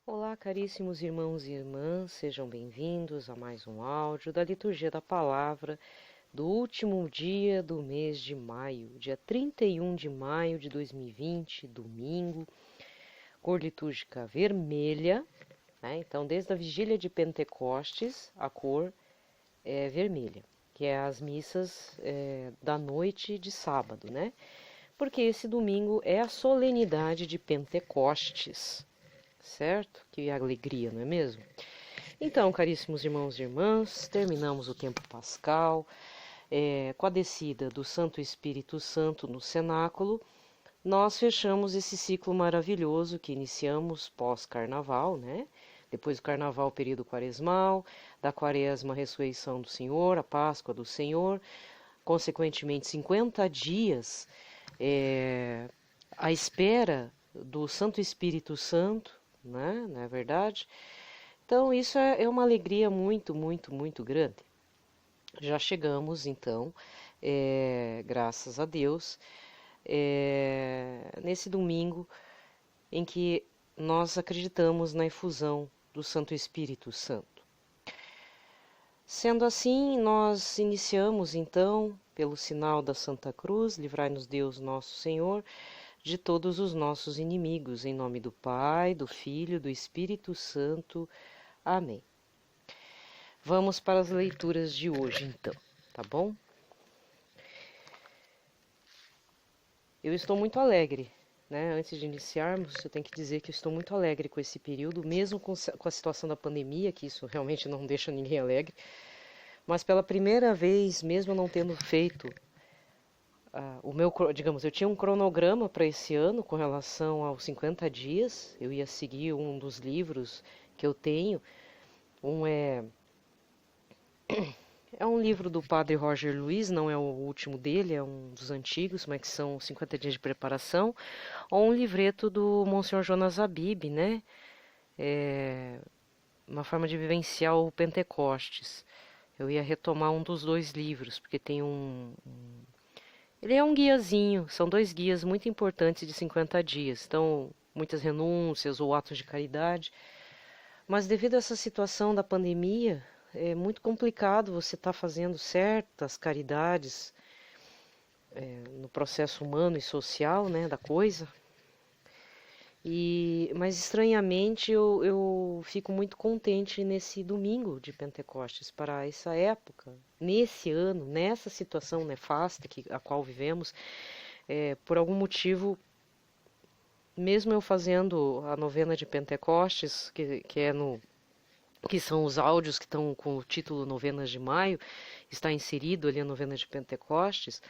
Olá, caríssimos irmãos e irmãs, sejam bem-vindos a mais um áudio da Liturgia da Palavra do último dia do mês de maio, dia 31 de maio de 2020, domingo, cor litúrgica vermelha, né? Então, desde a vigília de Pentecostes, a cor é vermelha, que é as missas da noite de sábado, né? Porque esse domingo é a solenidade de Pentecostes, certo? Que alegria, não é mesmo? Então, caríssimos irmãos e irmãs, terminamos o tempo pascal, com a descida do Santo Espírito Santo no cenáculo. Nós fechamos esse ciclo maravilhoso que iniciamos pós-carnaval, né? Depois do carnaval, o período quaresmal, da quaresma, a ressurreição do Senhor, a Páscoa do Senhor, consequentemente 50 dias à espera do Santo Espírito Santo, né? Não é verdade? Então, isso é uma alegria muito, muito, muito grande. Já chegamos, então, graças a Deus, nesse domingo em que nós acreditamos na efusão do Santo Espírito Santo. Sendo assim, nós iniciamos, então, pelo sinal da Santa Cruz, livrai-nos Deus nosso Senhor, de todos os nossos inimigos, em nome do Pai, do Filho, do Espírito Santo. Amém. Vamos para as leituras de hoje, então, tá bom? Eu estou muito alegre, né? Antes de iniciarmos, eu tenho que dizer que eu estou muito alegre com esse período, mesmo com a situação da pandemia, que isso realmente não deixa ninguém alegre, mas pela primeira vez, mesmo não tendo feito digamos, eu tinha um cronograma para esse ano com relação aos 50 dias, eu ia seguir um dos livros que eu tenho, um é um livro do padre Roger Luiz, não é o último dele, é um dos antigos, mas que são 50 dias de preparação, ou um livreto do Monsenhor Jonas Abib, né? Uma forma de vivenciar o Pentecostes. Eu ia retomar um dos dois livros, porque tem ele é um guiazinho, são dois guias muito importantes de 50 dias. Então, muitas renúncias ou atos de caridade. Mas devido a essa situação da pandemia, é muito complicado você estar fazendo certas caridades no processo humano e social, né, da coisa. Mas estranhamente eu fico muito contente nesse domingo de Pentecostes para essa época, nesse ano, nessa situação nefasta a qual vivemos. Por algum motivo, mesmo eu fazendo a novena de Pentecostes, que são os áudios que estão com o título Novenas de Maio, está inserido ali a novena de Pentecostes.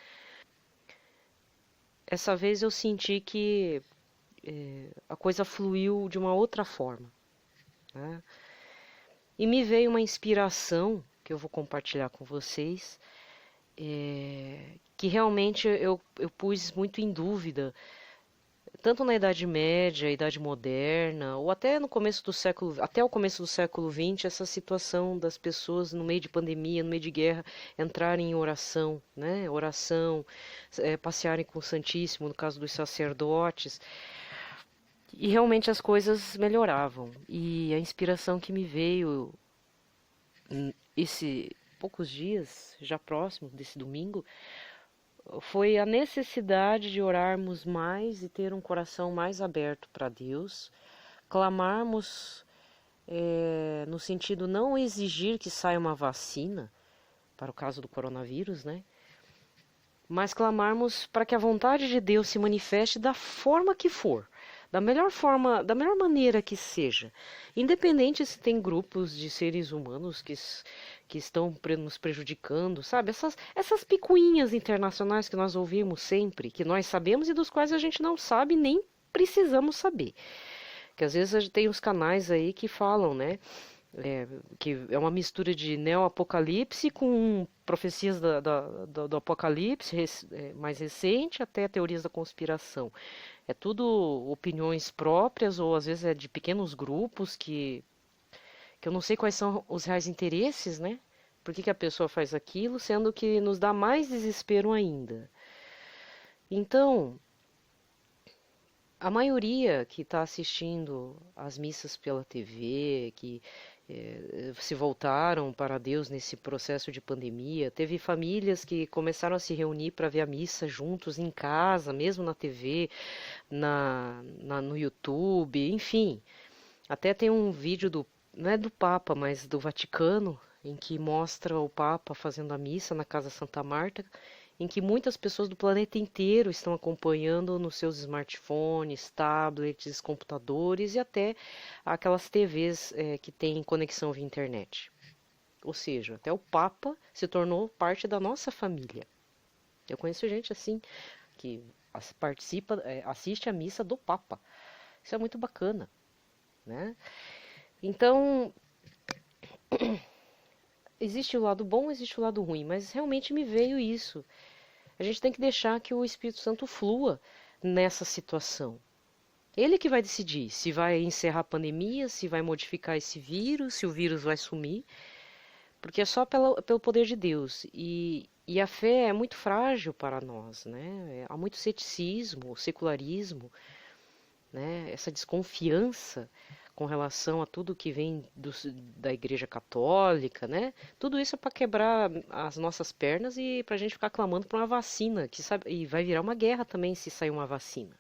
Essa vez eu senti que a coisa fluiu de uma outra forma, né? E me veio uma inspiração que eu vou compartilhar com vocês, que realmente eu pus muito em dúvida, tanto na Idade Média, Idade Moderna, ou até no começo do século, até o começo do século XX, essa situação das pessoas no meio de pandemia, no meio de guerra, entrarem em oração, né? Oração, passearem com o Santíssimo, no caso dos sacerdotes. E realmente as coisas melhoravam. E a inspiração que me veio poucos dias, já próximos desse domingo, foi a necessidade de orarmos mais e ter um coração mais aberto para Deus, clamarmos no sentido não exigir que saia uma vacina, para o caso do coronavírus, né? Mas clamarmos para que a vontade de Deus se manifeste da forma que for, da melhor forma, da melhor maneira que seja, independente se tem grupos de seres humanos que estão nos prejudicando, sabe? Essas picuinhas internacionais que nós ouvimos sempre, que nós sabemos e dos quais a gente não sabe nem precisamos saber. Que às vezes tem os canais aí que falam, né? Que é uma mistura de neo-apocalipse com profecias do apocalipse mais recente até teorias da conspiração. É tudo opiniões próprias ou às vezes é de pequenos grupos que eu não sei quais são os reais interesses, né? Por que a pessoa faz aquilo, sendo que nos dá mais desespero ainda. Então, A maioria que está assistindo às missas pela TV, que se voltaram para Deus nesse processo de pandemia, teve famílias que começaram a se reunir para ver a missa juntos em casa, mesmo na TV, no YouTube, enfim. Até tem um vídeo não é do Papa, mas do Vaticano, em que mostra o Papa fazendo a missa na Casa Santa Marta, em que muitas pessoas do planeta inteiro estão acompanhando nos seus smartphones, tablets, computadores e até aquelas TVs que têm conexão via internet. Ou seja, até o Papa se tornou parte da nossa família. Eu conheço gente assim que participa, assiste a missa do Papa. Isso é muito bacana, né? Então, existe o lado bom, existe o lado ruim, mas realmente me veio isso. A gente tem que deixar que o Espírito Santo flua nessa situação. Ele que vai decidir se vai encerrar a pandemia, se vai modificar esse vírus, se o vírus vai sumir, porque é só pelo poder de Deus. E a fé é muito frágil para nós, né? Há muito ceticismo, secularismo, né? Essa desconfiança com relação a tudo que vem da Igreja Católica, né? Tudo isso é para quebrar as nossas pernas e para a gente ficar clamando por uma vacina, que sabe, e vai virar uma guerra também se sair uma vacina.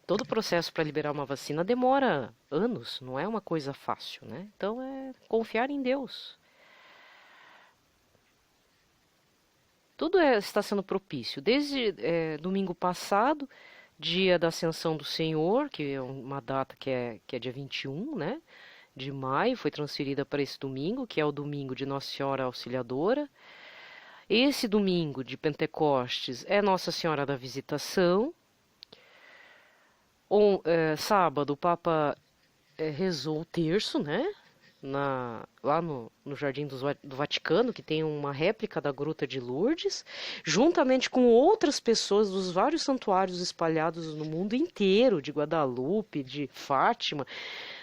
Todo o processo para liberar uma vacina demora anos, não é uma coisa fácil, né? Então é confiar em Deus. Tudo está sendo propício. Desde domingo passado, dia da Ascensão do Senhor, que é uma data que é dia 21, né, de maio, foi transferida para esse domingo, que é o domingo de Nossa Senhora Auxiliadora. Esse domingo de Pentecostes é Nossa Senhora da Visitação. Sábado, o Papa rezou o terço, né? Lá no Jardim do Vaticano, que tem uma réplica da Gruta de Lourdes, juntamente com outras pessoas dos vários santuários espalhados no mundo inteiro, de Guadalupe, de Fátima,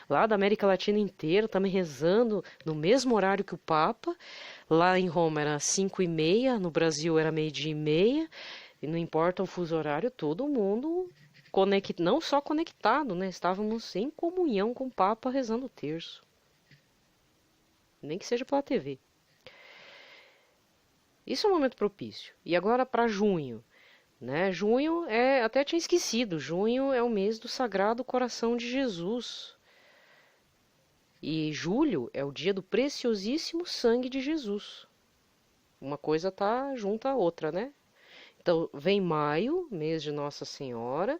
lá da América Latina inteira, também rezando no mesmo horário que o Papa. Lá em Roma era 5h30, no Brasil era 12h30, e não importa o fuso horário, todo mundo não só conectado, né? Estávamos em comunhão com o Papa rezando o terço. Nem que seja pela TV. Isso é um momento propício. E agora para junho, né? Junho até tinha esquecido, junho é o mês do Sagrado Coração de Jesus. E julho é o dia do preciosíssimo sangue de Jesus. Uma coisa tá junto à outra, né? Então vem maio, mês de Nossa Senhora,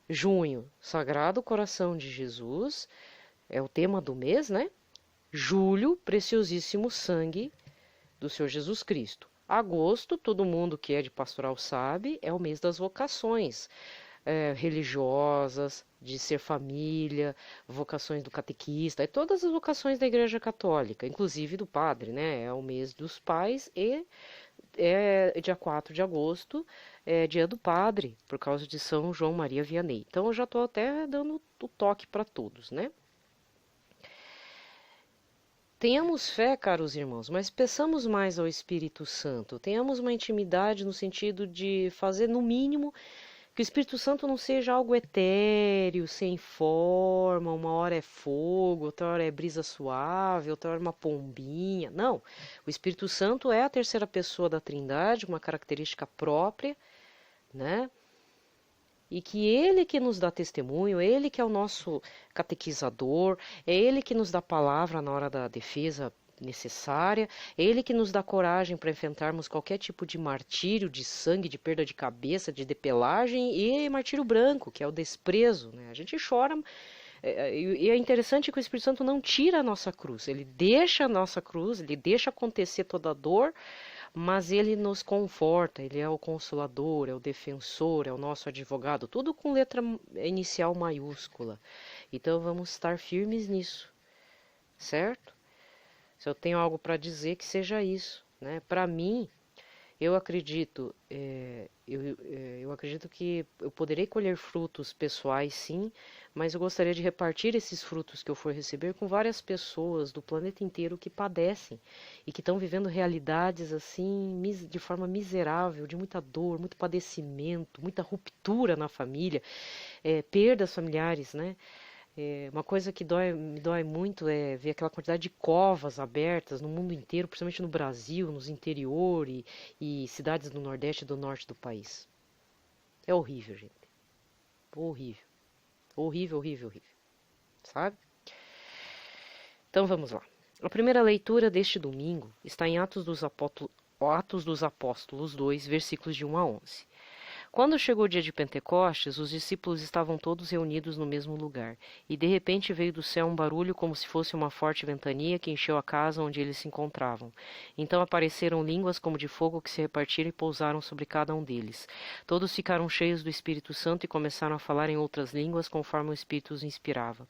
junho, Sagrado Coração de Jesus, é o tema do mês, né? Julho, preciosíssimo sangue do Senhor Jesus Cristo. Agosto, todo mundo que é de pastoral sabe, é o mês das vocações religiosas, de ser família, vocações do catequista, e todas as vocações da Igreja Católica, inclusive do padre, né? É o mês dos pais e dia 4 de agosto, é dia do padre, por causa de São João Maria Vianney. Então eu já estou até dando o toque para todos, né? Tenhamos fé, caros irmãos, mas peçamos mais ao Espírito Santo. Tenhamos uma intimidade no sentido de fazer, no mínimo, que o Espírito Santo não seja algo etéreo, sem forma, uma hora é fogo, outra hora é brisa suave, outra hora é uma pombinha. Não, o Espírito Santo é a terceira pessoa da Trindade, uma característica própria, né? E que ele que nos dá testemunho, ele que é o nosso catequizador, é ele que nos dá palavra na hora da defesa necessária, é ele que nos dá coragem para enfrentarmos qualquer tipo de martírio, de sangue, de perda de cabeça, de depelagem e martírio branco, que é o desprezo, né? A gente chora, e é interessante que o Espírito Santo não tira a nossa cruz, ele deixa a nossa cruz, ele deixa acontecer toda a dor, mas ele nos conforta, ele é o consolador, é o defensor, é o nosso advogado, tudo com letra inicial maiúscula. Então vamos estar firmes nisso, certo? Se eu tenho algo para dizer, que seja isso, né? Para mim, Eu acredito, eu acredito que eu poderei colher frutos pessoais, sim, mas eu gostaria de repartir esses frutos que eu for receber com várias pessoas do planeta inteiro que padecem e que estão vivendo realidades assim de forma miserável, de muita dor, muito padecimento, muita ruptura na família, perdas familiares, né? Uma coisa que me dói muito é ver aquela quantidade de covas abertas no mundo inteiro, principalmente no Brasil, nos interior e cidades do Nordeste e do Norte do país. É horrível, gente. Horrível. Horrível, horrível, horrível. Sabe? Então vamos lá. A primeira leitura deste domingo está em Atos dos Apóstolos 2, versículos de 1 a 11. Quando chegou o dia de Pentecostes, os discípulos estavam todos reunidos no mesmo lugar, e de repente veio do céu um barulho como se fosse uma forte ventania que encheu a casa onde eles se encontravam. Então apareceram línguas como de fogo que se repartiram e pousaram sobre cada um deles. Todos ficaram cheios do Espírito Santo e começaram a falar em outras línguas conforme o Espírito os inspirava.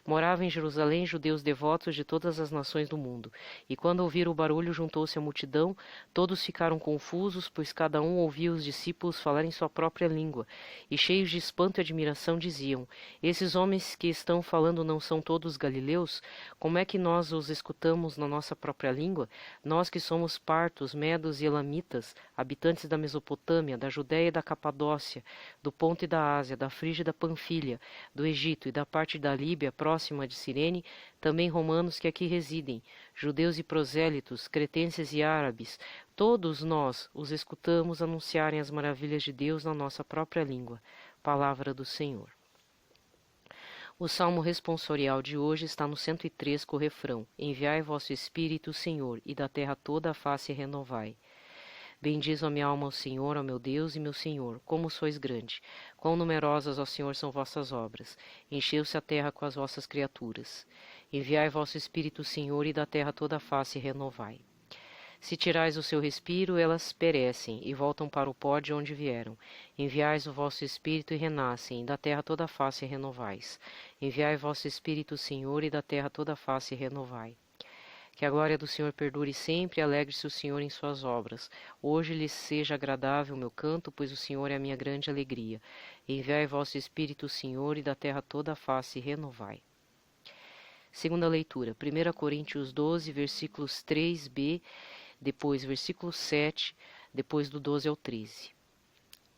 Moravam em Jerusalém judeus devotos de todas as nações do mundo, e quando ouviram o barulho juntou-se a multidão, todos ficaram confusos, pois cada um ouvia os discípulos falarem sua própria língua, e cheios de espanto e admiração diziam: Esses homens que estão falando não são todos galileus? Como é que nós os escutamos na nossa própria língua? Nós que somos partos, medos e elamitas, habitantes da Mesopotâmia, da Judéia e da Capadócia, do Ponto e da Ásia, da Frígia e da Panfilha, do Egito e da parte da Líbia próxima de Cirene, também romanos que aqui residem, judeus e prosélitos, cretenses e árabes, todos nós os escutamos anunciarem as maravilhas de Deus na nossa própria língua. Palavra do Senhor. O salmo responsorial de hoje está no 103 com o refrão: Enviai vosso Espírito, Senhor, e da terra toda a face renovai. Bendiz a minha alma ao Senhor, ó meu Deus e meu Senhor, como sois grande. Quão numerosas, ó Senhor, são vossas obras. Encheu-se a terra com as vossas criaturas. Enviai vosso Espírito, Senhor, e da terra toda a face renovai. Se tirais o seu respiro, elas perecem e voltam para o pó de onde vieram. Enviais o vosso Espírito e renascem, e da terra toda a face renovais. Enviai vosso Espírito, Senhor, e da terra toda a face renovai. Que a glória do Senhor perdure sempre, alegre-se o Senhor em suas obras. Hoje lhe seja agradável o meu canto, pois o Senhor é a minha grande alegria. Enviai vosso Espírito, Senhor, e da terra toda a face renovai. Segunda leitura, 1 Coríntios 12, versículos 3b, depois versículo 7, depois do 12 ao 13.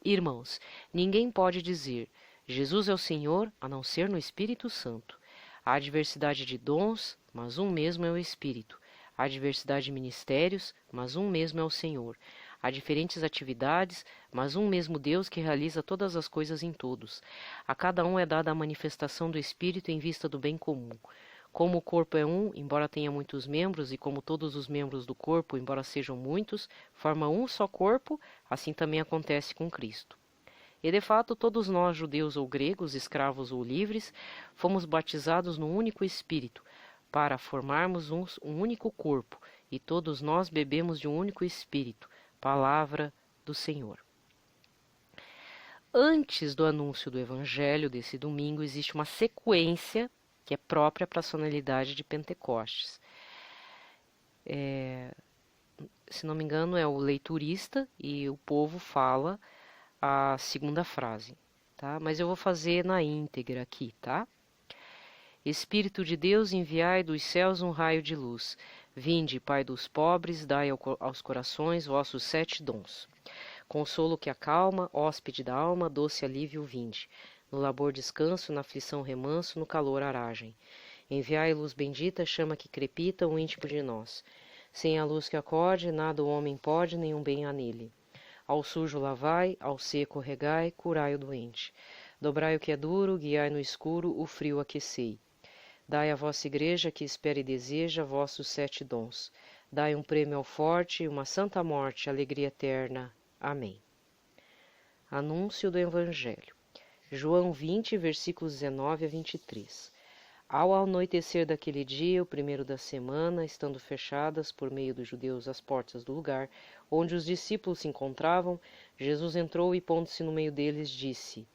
Irmãos, ninguém pode dizer, Jesus é o Senhor, a não ser no Espírito Santo. Há diversidade de dons, mas um mesmo é o Espírito. Há diversidade de ministérios, mas um mesmo é o Senhor. Há diferentes atividades, mas um mesmo Deus que realiza todas as coisas em todos. A cada um é dada a manifestação do Espírito em vista do bem comum. Como o corpo é um, embora tenha muitos membros, e como todos os membros do corpo, embora sejam muitos, forma um só corpo, assim também acontece com Cristo. E de fato, todos nós, judeus ou gregos, escravos ou livres, fomos batizados num único Espírito, para formarmos um único corpo, e todos nós bebemos de um único Espírito. Palavra do Senhor. Antes do anúncio do Evangelho desse domingo, existe uma sequência que é própria para a solenidade de Pentecostes. Se não me engano, é o leiturista e o povo fala a segunda frase, tá? Mas eu vou fazer na íntegra aqui, tá? Espírito de Deus, enviai dos céus um raio de luz. Vinde, Pai dos pobres, dai aos corações vossos 7 dons. Consolo que acalma, hóspede da alma, doce alívio vinde. No labor descanso, na aflição remanso, no calor aragem. Enviai luz bendita, chama que crepita o íntimo de nós. Sem a luz que acorde, nada o homem pode, nenhum bem há nele. Ao sujo lavai, ao seco regai, curai o doente. Dobrai o que é duro, guiai no escuro, o frio aquecei. Dai à vossa igreja, que espera e deseja, vossos 7 dons. Dai um prêmio ao forte, uma santa morte, alegria eterna. Amém. Anúncio do Evangelho. João 20, versículos 19 a 23. Ao anoitecer daquele dia, o primeiro da semana, estando fechadas por meio dos judeus as portas do lugar onde os discípulos se encontravam, Jesus entrou e, pondo-se no meio deles, disse: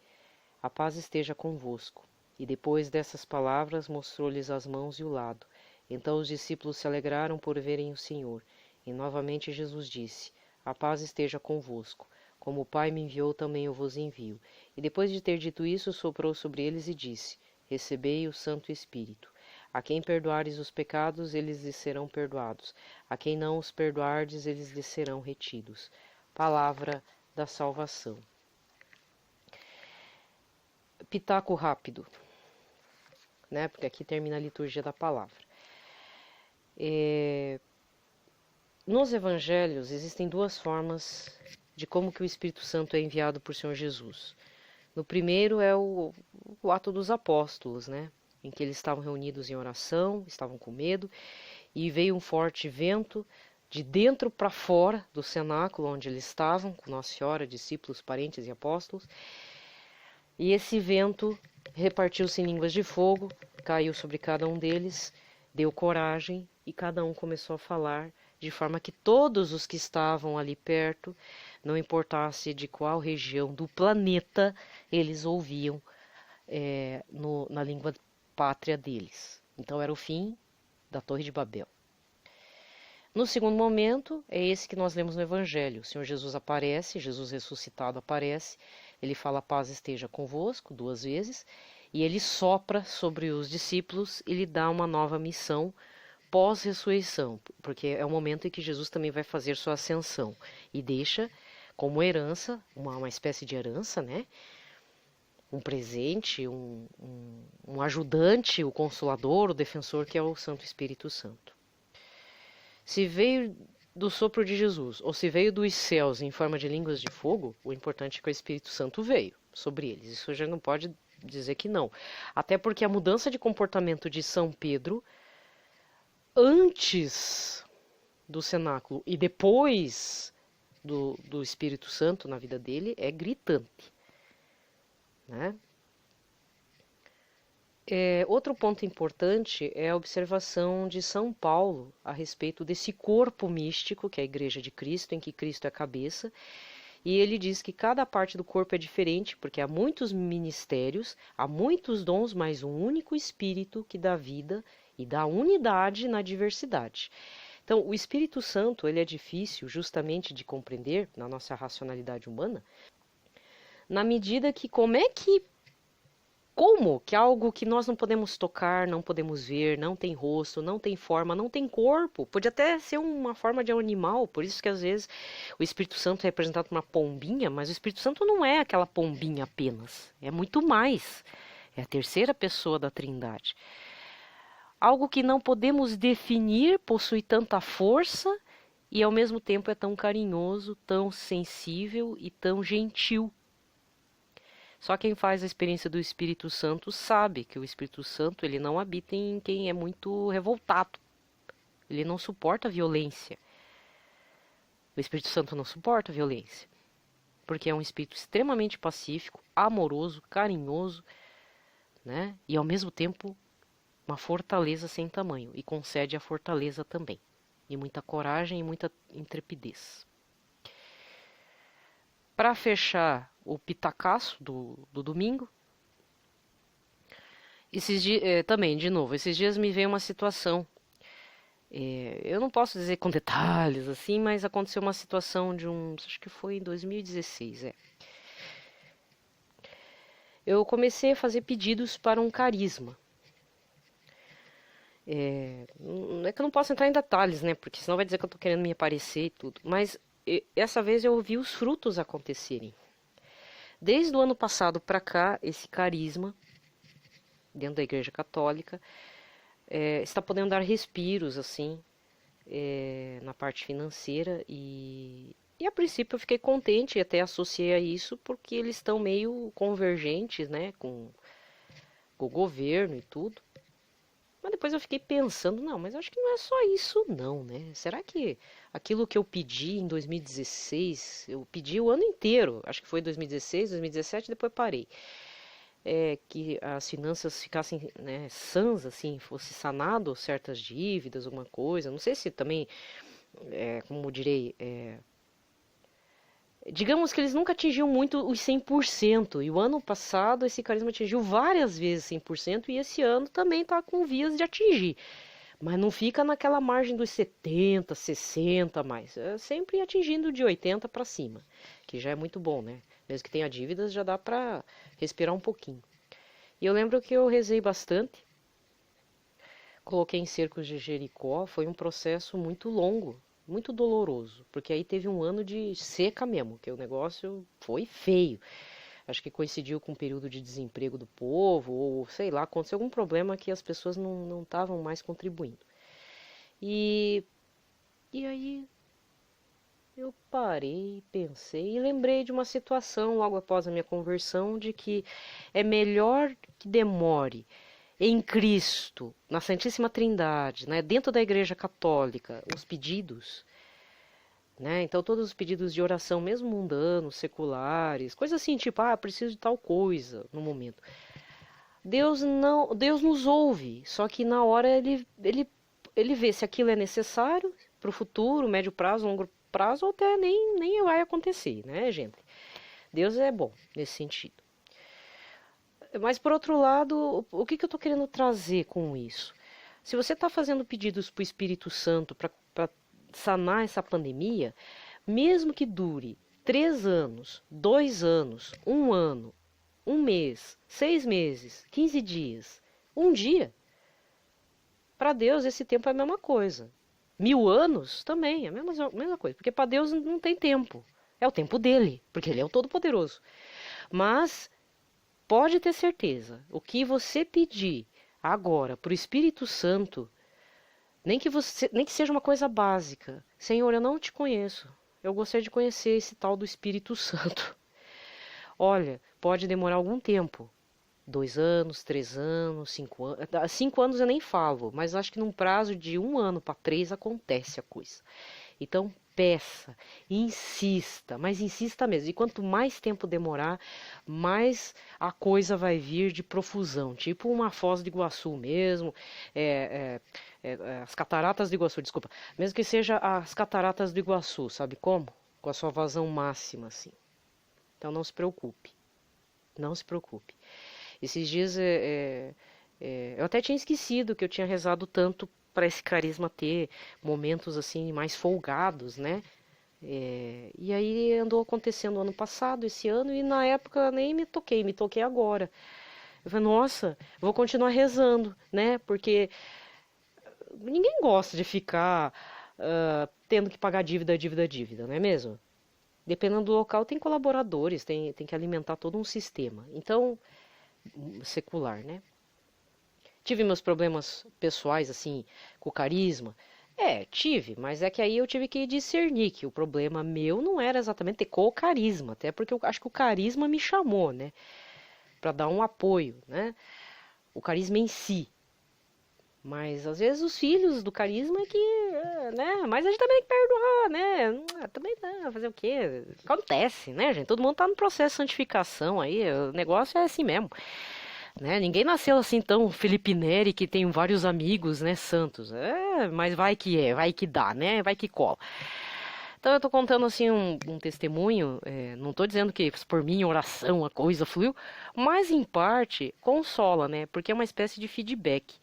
A paz esteja convosco. E depois dessas palavras mostrou-lhes as mãos e o lado. Então os discípulos se alegraram por verem o Senhor. E novamente Jesus disse: A paz esteja convosco. Como o Pai me enviou, também eu vos envio. E depois de ter dito isso, soprou sobre eles e disse: Recebei o Santo Espírito. A quem perdoares os pecados, eles lhes serão perdoados. A quem não os perdoardes, eles lhes serão retidos. Palavra da salvação. Pitaco rápido, né? Porque aqui termina a liturgia da palavra. Nos evangelhos existem duas formas de como que o Espírito Santo é enviado por Senhor Jesus. No primeiro é o ato dos apóstolos, né? Em que eles estavam reunidos em oração, estavam com medo, e veio um forte vento de dentro para fora do cenáculo onde eles estavam, com Nossa Senhora, discípulos, parentes e apóstolos. E esse vento repartiu-se em línguas de fogo, caiu sobre cada um deles, deu coragem e cada um começou a falar, de forma que todos os que estavam ali perto, não importasse de qual região do planeta, eles ouviam na língua pátria deles. Então era o fim da Torre de Babel. No segundo momento, é esse que nós lemos no Evangelho. O Senhor Jesus aparece, Jesus ressuscitado aparece, ele fala: paz esteja convosco, 2 vezes, e ele sopra sobre os discípulos e lhe dá uma nova missão pós-ressurreição, porque é o momento em que Jesus também vai fazer sua ascensão e deixa como herança, uma espécie de herança, né? Um presente, um ajudante, o consolador, o defensor, que é o Santo Espírito Santo. Se veio do sopro de Jesus, ou se veio dos céus em forma de línguas de fogo, o importante é que o Espírito Santo veio sobre eles. Isso já não pode dizer que não. Até porque a mudança de comportamento de São Pedro, antes do cenáculo e depois do Espírito Santo na vida dele, é gritante, né? Outro ponto importante é a observação de São Paulo a respeito desse corpo místico, que é a Igreja de Cristo, em que Cristo é a cabeça, e ele diz que cada parte do corpo é diferente, porque há muitos ministérios, há muitos dons, mas um único Espírito que dá vida e dá unidade na diversidade. Então, o Espírito Santo, ele é difícil justamente de compreender na nossa racionalidade humana, na medida que como que algo que nós não podemos tocar, não podemos ver, não tem rosto, não tem forma, não tem corpo, pode até ser uma forma de animal, por isso que às vezes o Espírito Santo é representado por uma pombinha, mas o Espírito Santo não é aquela pombinha apenas, é muito mais, é a terceira pessoa da Trindade. Algo que não podemos definir, possui tanta força e ao mesmo tempo é tão carinhoso, tão sensível e tão gentil. Só quem faz a experiência do Espírito Santo sabe que o Espírito Santo ele não habita em quem é muito revoltado. Ele não suporta a violência. O Espírito Santo não suporta a violência, porque é um espírito extremamente pacífico, amoroso, carinhoso, né? E ao mesmo tempo uma fortaleza sem tamanho, e concede a fortaleza também, e muita coragem e muita intrepidez. Para fechar o pitacaço do domingo, também, de novo, esses dias me veio uma situação, eu não posso dizer com detalhes assim, mas aconteceu uma situação acho que foi em 2016, Eu comecei a fazer pedidos para um carisma. É que eu não posso entrar em detalhes, né? Porque senão vai dizer que eu tô querendo me aparecer e tudo. Mas essa vez eu ouvi os frutos acontecerem. Desde o ano passado para cá, esse carisma, dentro da Igreja Católica, está podendo dar respiros, assim, na parte financeira. E a princípio eu fiquei contente e até associei a isso, porque eles estão meio convergentes, né? Com o governo e tudo. Mas depois eu fiquei pensando, não, mas acho que não é só isso não, né? Será que aquilo que eu pedi em 2016, eu pedi o ano inteiro, acho que foi 2016, 2017, depois parei. Que as finanças ficassem, né, sãs, assim, fosse sanado certas dívidas, alguma coisa. Não sei se também, como direi, digamos que eles nunca atingiam muito os 100%, e o ano passado esse carisma atingiu várias vezes 100%, e esse ano também está com vias de atingir. Mas não fica naquela margem dos 70, 60 mais. É sempre atingindo de 80 para cima, que já é muito bom, né? Mesmo que tenha dívidas, já dá para respirar um pouquinho. E eu lembro que eu rezei bastante, coloquei em cercos de Jericó, foi um processo muito longo, muito doloroso, porque aí teve um ano de seca mesmo, que o negócio foi feio. Acho que coincidiu com o período de desemprego do povo, ou sei lá, aconteceu algum problema que as pessoas não estavam mais contribuindo. E, e aí eu parei, pensei e lembrei de uma situação logo após a minha conversão, de que é melhor que demore em Cristo, na Santíssima Trindade, né, dentro da Igreja Católica, os pedidos, né? Então todos os pedidos de oração, mesmo mundanos, seculares, coisas assim, tipo, preciso de tal coisa no momento. Deus nos ouve, só que na hora ele vê se aquilo é necessário para o futuro, médio prazo, longo prazo, ou até nem vai acontecer, né, gente? Deus é bom nesse sentido. Mas por outro lado, o que eu estou querendo trazer com isso? Se você está fazendo pedidos para o Espírito Santo para sanar essa pandemia, mesmo que dure 3 anos, 2 anos, 1 ano, 1 mês, 6 meses, 15 dias, um dia, para Deus esse tempo é a mesma coisa. 1000 anos também é a mesma coisa, porque para Deus não tem tempo. É o tempo dele, porque ele é o Todo-Poderoso. Mas pode ter certeza, o que você pedir agora para o Espírito Santo, nem que seja uma coisa básica. Senhor, eu não te conheço. Eu gostaria de conhecer esse tal do Espírito Santo. Olha, pode demorar algum tempo. 2 anos, 3 anos, 5 anos. 5 anos eu nem falo, mas acho que num prazo de 1 ano para 3 acontece a coisa. Então peça, insista, mas insista mesmo. E quanto mais tempo demorar, mais a coisa vai vir de profusão, tipo uma Foz do Iguaçu mesmo, as cataratas do Iguaçu, desculpa, mesmo que seja as cataratas do Iguaçu, sabe como? Com a sua vazão máxima, assim. Então não se preocupe, não se preocupe. Esses dias eu até tinha esquecido que eu tinha rezado tanto para esse carisma ter momentos assim mais folgados, né? E aí andou acontecendo ano passado, esse ano, e na época nem me toquei agora. Eu falei, nossa, vou continuar rezando, né? Porque ninguém gosta de ficar tendo que pagar dívida, não é mesmo? Dependendo do local, tem colaboradores, tem que alimentar todo um sistema. Então, secular, né? Tive meus problemas pessoais, assim, com o carisma. Tive, mas é que aí eu tive que discernir que o problema meu não era exatamente ter com o carisma, até porque eu acho que o carisma me chamou, né? Pra dar um apoio, né? O carisma em si. Mas às vezes os filhos do carisma é que, né? Mas a gente também tem que perdoar, né? Também dá, fazer o quê? Acontece, né, gente? Todo mundo tá no processo de santificação aí, o negócio é assim mesmo. Né? Ninguém nasceu assim tão Felipe Neri que tem vários amigos, né, santos. Mas vai que dá, né? Vai que cola. Então eu tô contando assim um testemunho, não tô dizendo que por minha oração a coisa fluiu, mas em parte consola, né? Porque é uma espécie de feedback.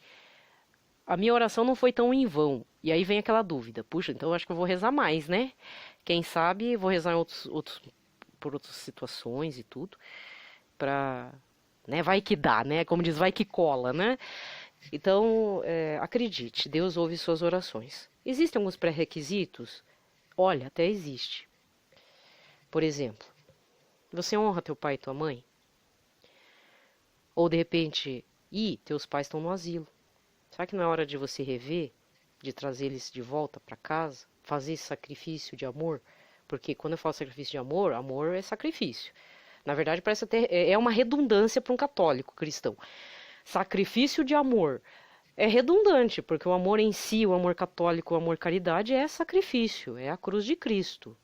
A minha oração não foi tão em vão. E aí vem aquela dúvida, puxa, então eu acho que eu vou rezar mais, né? Quem sabe vou rezar em por outras situações e tudo, pra né? Vai que dá, né? Como diz, vai que cola, né? Então, acredite, Deus ouve suas orações. Existem alguns pré-requisitos? Olha, até existe. Por exemplo, você honra teu pai e tua mãe? Ou de repente, teus pais estão no asilo. Será que não é hora de você rever, de trazer eles de volta para casa, fazer esse sacrifício de amor? Porque quando eu falo sacrifício de amor, amor é sacrifício. Na verdade, parece até é uma redundância para um católico cristão. Sacrifício de amor é redundante, porque o amor em si, o amor católico, o amor caridade é sacrifício, é a cruz de Cristo,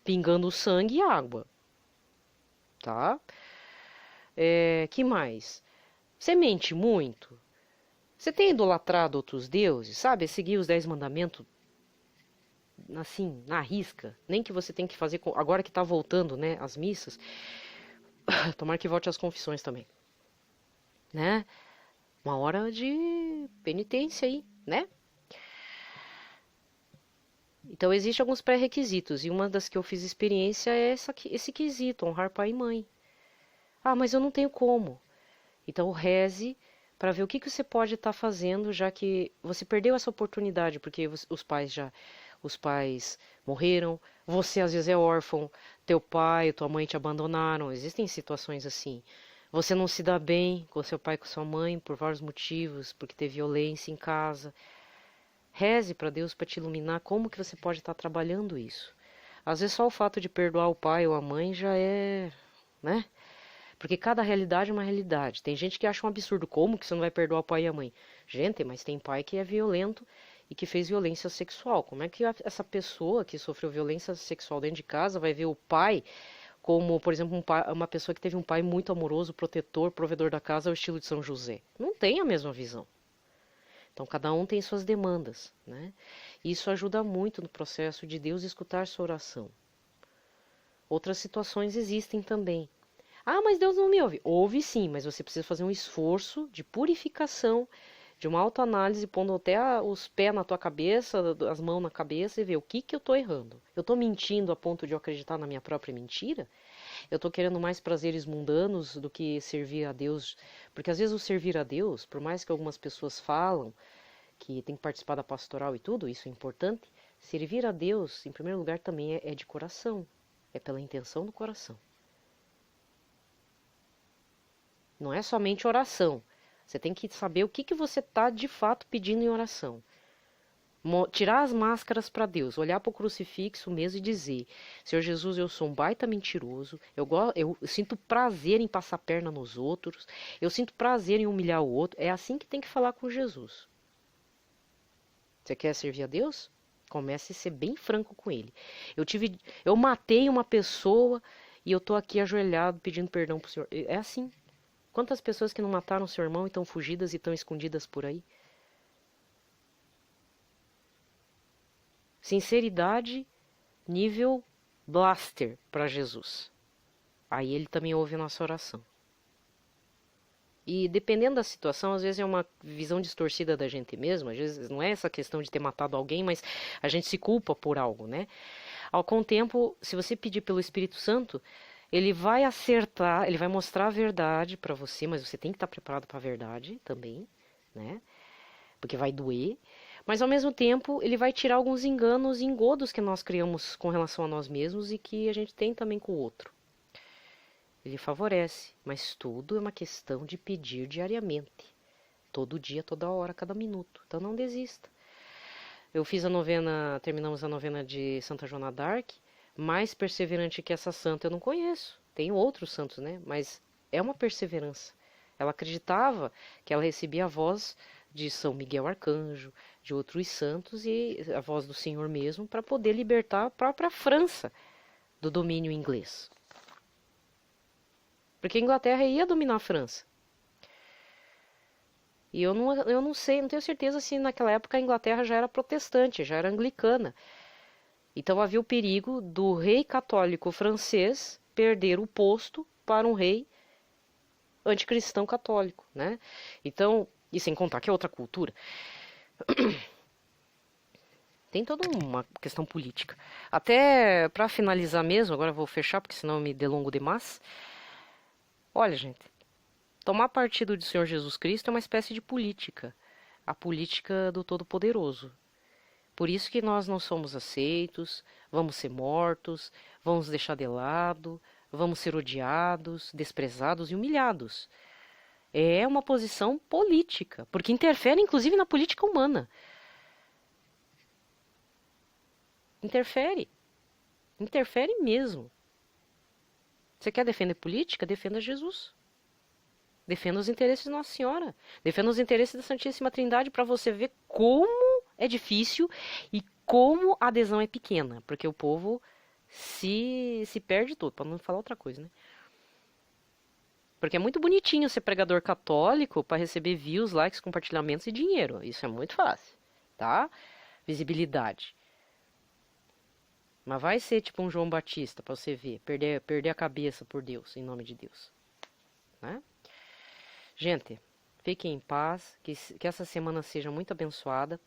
pingando sangue e água, tá? Que mais? Você mente muito? Você tem idolatrado outros deuses, sabe? Seguir os 10 mandamentos assim, na risca, nem que você tem que fazer agora que tá voltando, né, as missas. Tomara que volte às confissões também, né? Uma hora de penitência aí, né? Então, existem alguns pré-requisitos, e uma das que eu fiz experiência é esse quesito, honrar pai e mãe. Ah, mas eu não tenho como. Então, reze para ver o que você pode estar fazendo, já que você perdeu essa oportunidade, porque os pais morreram, você às vezes é órfão, teu pai ou tua mãe te abandonaram, existem situações assim. Você não se dá bem com seu pai e com sua mãe por vários motivos, porque teve violência em casa. Reze para Deus para te iluminar como que você pode estar trabalhando isso. Às vezes só o fato de perdoar o pai ou a mãe já é, né? Porque cada realidade é uma realidade. Tem gente que acha um absurdo, como que você não vai perdoar o pai e a mãe? Gente, mas tem pai que é violento e que fez violência sexual. Como é que essa pessoa que sofreu violência sexual dentro de casa vai ver o pai como, por exemplo, uma pessoa que teve um pai muito amoroso, protetor, provedor da casa, ao estilo de São José? Não tem a mesma visão. Então, cada um tem suas demandas, né? Isso ajuda muito no processo de Deus escutar sua oração. Outras situações existem também. Ah, mas Deus não me ouve. Ouve sim, mas você precisa fazer um esforço de purificação, de uma autoanálise, pondo até os pés na tua cabeça, as mãos na cabeça e ver o que eu estou errando. Eu estou mentindo a ponto de eu acreditar na minha própria mentira? Eu estou querendo mais prazeres mundanos do que servir a Deus? Porque às vezes o servir a Deus, por mais que algumas pessoas falam que tem que participar da pastoral e tudo, isso é importante, servir a Deus, em primeiro lugar, também é de coração, é pela intenção do coração. Não é somente oração. Você tem que saber o que você está de fato pedindo em oração. Tirar as máscaras para Deus, olhar para o crucifixo mesmo e dizer: Senhor Jesus, eu sou um baita mentiroso, eu sinto prazer em passar perna nos outros, eu sinto prazer em humilhar o outro. É assim que tem que falar com Jesus. Você quer servir a Deus? Comece a ser bem franco com Ele. Eu matei uma pessoa e eu tô aqui ajoelhado pedindo perdão pro Senhor. É assim. Quantas pessoas que não mataram seu irmão e estão fugidas e estão escondidas por aí? Sinceridade, nível blaster para Jesus. Aí Ele também ouve a nossa oração. E dependendo da situação, às vezes é uma visão distorcida da gente mesmo, às vezes não é essa questão de ter matado alguém, mas a gente se culpa por algo, né? Com o tempo, se você pedir pelo Espírito Santo, ele vai acertar, ele vai mostrar a verdade para você, mas você tem que estar preparado para a verdade também, né? Porque vai doer. Mas ao mesmo tempo, ele vai tirar alguns enganos e engodos que nós criamos com relação a nós mesmos e que a gente tem também com o outro. Ele favorece, mas tudo é uma questão de pedir diariamente. Todo dia, toda hora, cada minuto. Então não desista. Eu fiz a novena, terminamos a novena de Santa Joana d'Arc. Mais perseverante que essa santa eu não conheço. Tem outros santos, né? Mas é uma perseverança. Ela acreditava que ela recebia a voz de São Miguel Arcanjo, de outros santos e a voz do Senhor mesmo para poder libertar a própria França do domínio inglês. Porque a Inglaterra ia dominar a França. E eu não sei, não tenho certeza se naquela época a Inglaterra já era protestante, já era anglicana. Então havia o perigo do rei católico francês perder o posto para um rei anticristão católico, né? Então, e sem contar que é outra cultura. Tem toda uma questão política. Até para finalizar mesmo, agora eu vou fechar porque senão eu me delongo demais. Olha, gente, tomar partido do Senhor Jesus Cristo é uma espécie de política, a política do Todo-Poderoso. Por isso que nós não somos aceitos, vamos ser mortos, vamos deixar de lado, vamos ser odiados, desprezados e humilhados. É uma posição política, porque interfere inclusive na política humana. Interfere. Interfere mesmo. Você quer defender política? Defenda Jesus. Defenda os interesses de Nossa Senhora. Defenda os interesses da Santíssima Trindade para você ver como é difícil e como a adesão é pequena. Porque o povo se perde todo, para não falar outra coisa, né? Porque é muito bonitinho ser pregador católico para receber views, likes, compartilhamentos e dinheiro. Isso é muito fácil, tá? Visibilidade. Mas vai ser tipo um João Batista para você ver, perder a cabeça por Deus, em nome de Deus, né? Gente, fiquem em paz, que essa semana seja muito abençoada.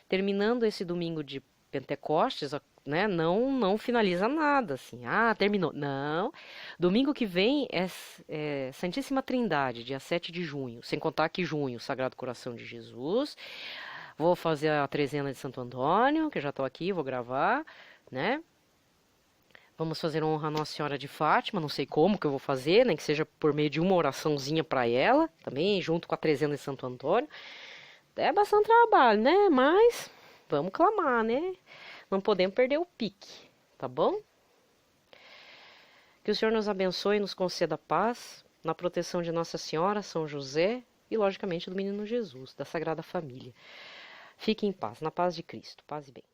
Terminando esse domingo de Pentecostes, né, não finaliza nada, assim, terminou. Não, domingo que vem é Santíssima Trindade, dia 7 de junho, sem contar que junho, Sagrado Coração de Jesus, vou fazer a trezena de Santo Antônio, que eu já estou aqui, vou gravar, né, vamos fazer honra à Nossa Senhora de Fátima, não sei como que eu vou fazer, nem que seja por meio de uma oraçãozinha para ela, também junto com a trezena de Santo Antônio, é bastante trabalho, né, mas vamos clamar, né, não podemos perder o pique, tá bom? Que o Senhor nos abençoe e nos conceda paz, na proteção de Nossa Senhora, São José e, logicamente, do Menino Jesus, da Sagrada Família. Fique em paz, na paz de Cristo. Paz e bem.